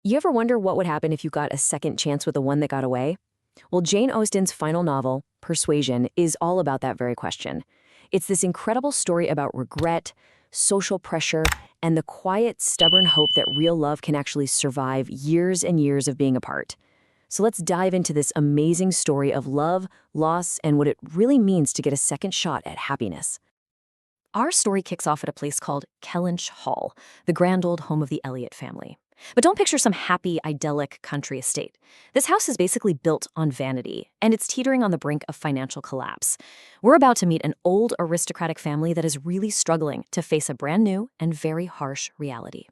You ever wonder what would happen if you got a second chance with the one that got away? Well, Jane Austen's final novel, Persuasion, is all about that very question. It's this incredible story about regret, social pressure, and the quiet, stubborn hope that real love can actually survive years and years of being apart. So let's dive into this amazing story of love, loss, and what it really means to get a second shot at happiness. Our story kicks off at a place called Kellynch Hall, the grand old home of the Elliot family. But don't picture some happy, idyllic country estate. This house is basically built on vanity, and it's teetering on the brink of financial collapse. We're about to meet an old aristocratic family that is really struggling to face a brand new and very harsh reality.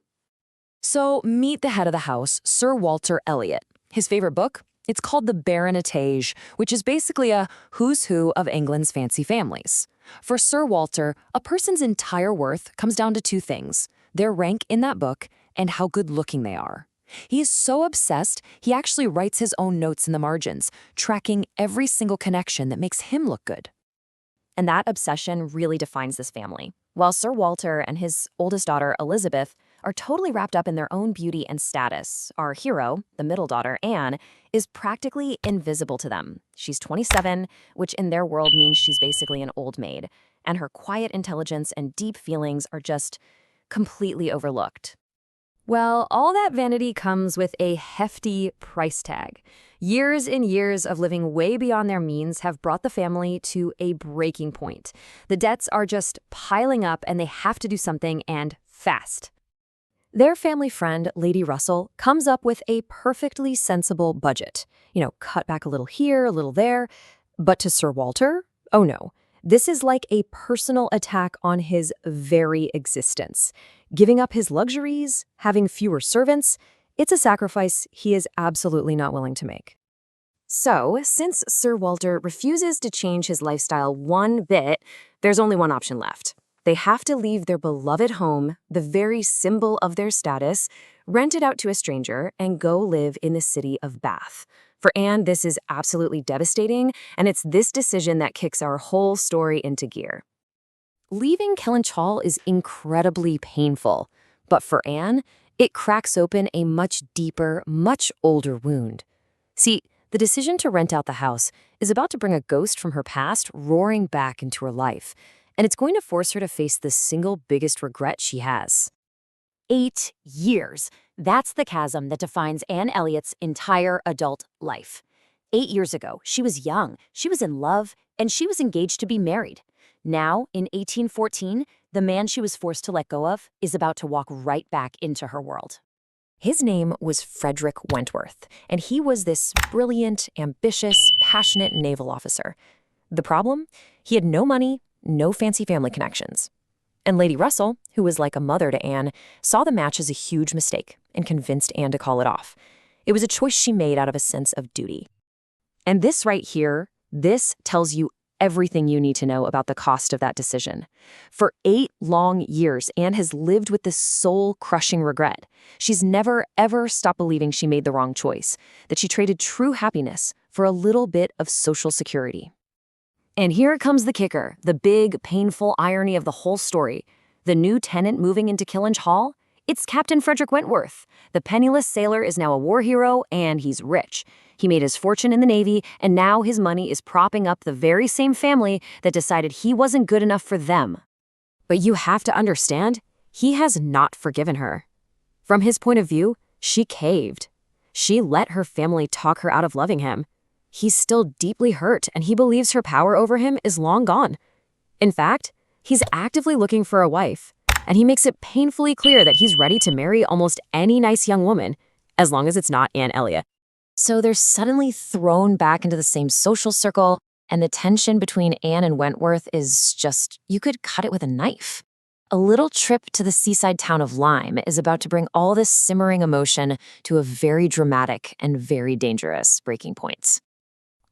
So meet the head of the house, Sir Walter Elliot. His favorite book? It's called The Baronetage, which is basically a who's who of England's fancy families. For Sir Walter, a person's entire worth comes down to two things: their rank in that book and how good-looking they are. He is so obsessed, he actually writes his own notes in the margins, tracking every single connection that makes him look good. And that obsession really defines this family. While Sir Walter and his oldest daughter, Elizabeth, are totally wrapped up in their own beauty and status, our hero, the middle daughter, Anne, is practically invisible to them. She's 27, which in their world means she's basically an old maid, and her quiet intelligence and deep feelings are just completely overlooked. Well, all that vanity comes with a hefty price tag. Years and years of living way beyond their means have brought the family to a breaking point. The debts are just piling up and they have to do something, and fast. Their family friend, Lady Russell, comes up with a perfectly sensible budget. Cut back a little here, a little there. But to Sir Walter, oh no. This is like a personal attack on his very existence. Giving up his luxuries, having fewer servants, it's a sacrifice he is absolutely not willing to make. So, since Sir Walter refuses to change his lifestyle one bit, there's only one option left. They have to leave their beloved home, the very symbol of their status, rent it out to a stranger, and go live in the city of Bath. For Anne, this is absolutely devastating, and it's this decision that kicks our whole story into gear. Leaving Kellynch Hall is incredibly painful, but for Anne, it cracks open a much deeper, much older wound. See, the decision to rent out the house is about to bring a ghost from her past roaring back into her life, and it's going to force her to face the single biggest regret she has. 8 years. That's the chasm that defines Anne Elliot's entire adult life. 8 years ago, she was young, she was in love, and she was engaged to be married. Now, in 1814, the man she was forced to let go of is about to walk right back into her world. His name was Frederick Wentworth, and he was this brilliant, ambitious, passionate naval officer. The problem? He had no money, no fancy family connections. And Lady Russell, who was like a mother to Anne, saw the match as a huge mistake and convinced Anne to call it off. It was a choice she made out of a sense of duty. And this right here, this tells you everything you need to know about the cost of that decision. For 8 long years, Anne has lived with this soul-crushing regret. She's never, ever stopped believing she made the wrong choice, that she traded true happiness for a little bit of social security. And here comes the kicker, the big, painful irony of the whole story. The new tenant moving into Kellynch Hall? It's Captain Frederick Wentworth. The penniless sailor is now a war hero, and he's rich. He made his fortune in the Navy, and now his money is propping up the very same family that decided he wasn't good enough for them. But you have to understand, he has not forgiven her. From his point of view, she caved. She let her family talk her out of loving him. He's still deeply hurt, and he believes her power over him is long gone. In fact, he's actively looking for a wife, and he makes it painfully clear that he's ready to marry almost any nice young woman, as long as it's not Anne Elliot. So they're suddenly thrown back into the same social circle, and the tension between Anne and Wentworth is just, you could cut it with a knife. A little trip to the seaside town of Lyme is about to bring all this simmering emotion to a very dramatic and very dangerous breaking point.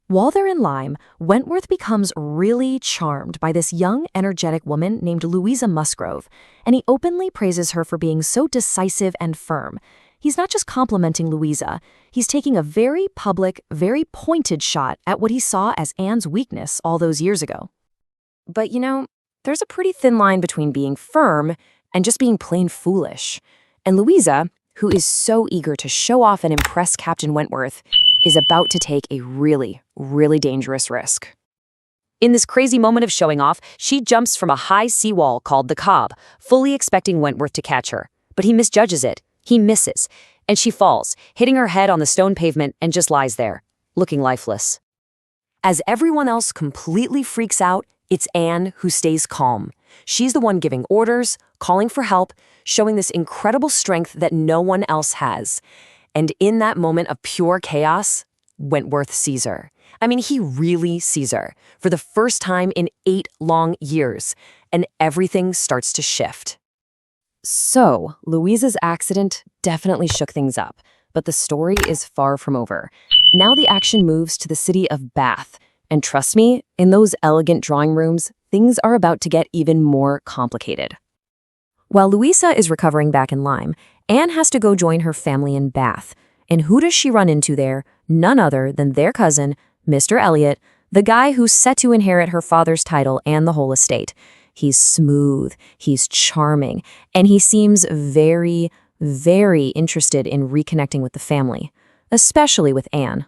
While they're in Lyme, Wentworth becomes really charmed by this young, energetic woman named Louisa Musgrove, and he openly praises her for being so decisive and firm. He's not just complimenting Louisa, he's taking a very public, very pointed shot at what he saw as Anne's weakness all those years ago. But there's a pretty thin line between being firm and just being plain foolish. And Louisa, who is so eager to show off and impress Captain Wentworth, is about to take a really, really dangerous risk. In this crazy moment of showing off, she jumps from a high seawall called the Cobb, fully expecting Wentworth to catch her. But he misjudges it. He misses, and she falls, hitting her head on the stone pavement and just lies there, looking lifeless. As everyone else completely freaks out, it's Anne who stays calm. She's the one giving orders, calling for help, showing this incredible strength that no one else has. And in that moment of pure chaos, Wentworth sees her. I mean, he really sees her for the first time in 8 long years, and everything starts to shift. So, Louisa's accident definitely shook things up, but the story is far from over. Now the action moves to the city of Bath, and trust me, in those elegant drawing rooms, things are about to get even more complicated. While Louisa is recovering back in Lyme, Anne has to go join her family in Bath. And who does she run into there? None other than their cousin, Mr. Elliot, the guy who's set to inherit her father's title and the whole estate. He's smooth, he's charming, and he seems very, very interested in reconnecting with the family, especially with Anne.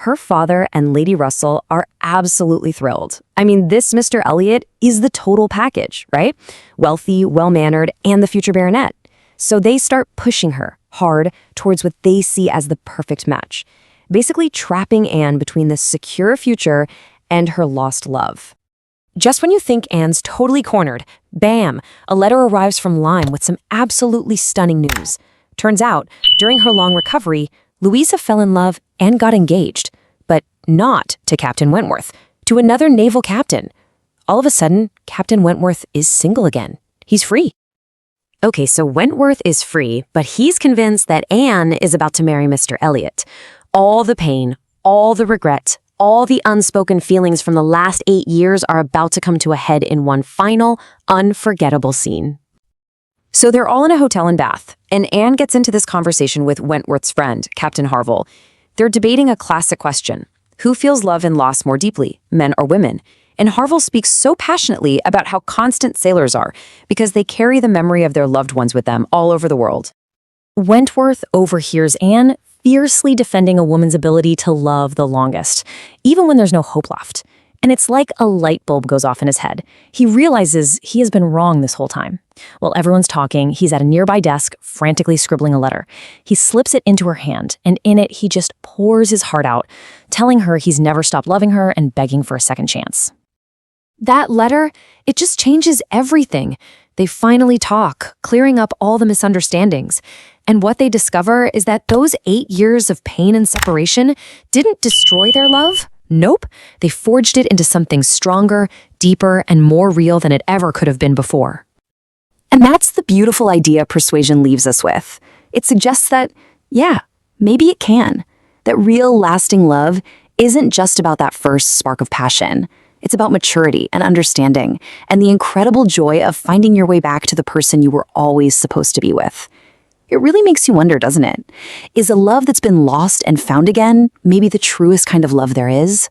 Her father and Lady Russell are absolutely thrilled. I mean, this Mr. Elliot is the total package, right? Wealthy, well-mannered, and the future baronet. So they start pushing her hard towards what they see as the perfect match, basically trapping Anne between this secure future and her lost love. Just when you think Anne's totally cornered, bam, a letter arrives from Lyme with some absolutely stunning news. Turns out, during her long recovery, Louisa fell in love and got engaged, but not to Captain Wentworth, to another naval captain. All of a sudden, Captain Wentworth is single again. He's free. Okay, so Wentworth is free, but he's convinced that Anne is about to marry Mr. Elliot. All the pain, all the regret, all the unspoken feelings from the last 8 years are about to come to a head in one final, unforgettable scene. So they're all in a hotel in Bath, and Anne gets into this conversation with Wentworth's friend, Captain Harville. They're debating a classic question. Who feels love and loss more deeply, men or women? And Harville speaks so passionately about how constant sailors are, because they carry the memory of their loved ones with them all over the world. Wentworth overhears Anne fiercely defending a woman's ability to love the longest, even when there's no hope left. And it's like a light bulb goes off in his head. He realizes he has been wrong this whole time. While everyone's talking, he's at a nearby desk, frantically scribbling a letter. He slips it into her hand, and in it, he just pours his heart out, telling her he's never stopped loving her and begging for a second chance. That letter, it just changes everything. They finally talk, clearing up all the misunderstandings. And what they discover is that those 8 years of pain and separation didn't destroy their love. Nope, they forged it into something stronger, deeper, and more real than it ever could have been before. And that's the beautiful idea Persuasion leaves us with. It suggests that, yeah, maybe it can. That real, lasting love isn't just about that first spark of passion. It's about maturity and understanding, and the incredible joy of finding your way back to the person you were always supposed to be with. It really makes you wonder, doesn't it? Is a love that's been lost and found again maybe the truest kind of love there is?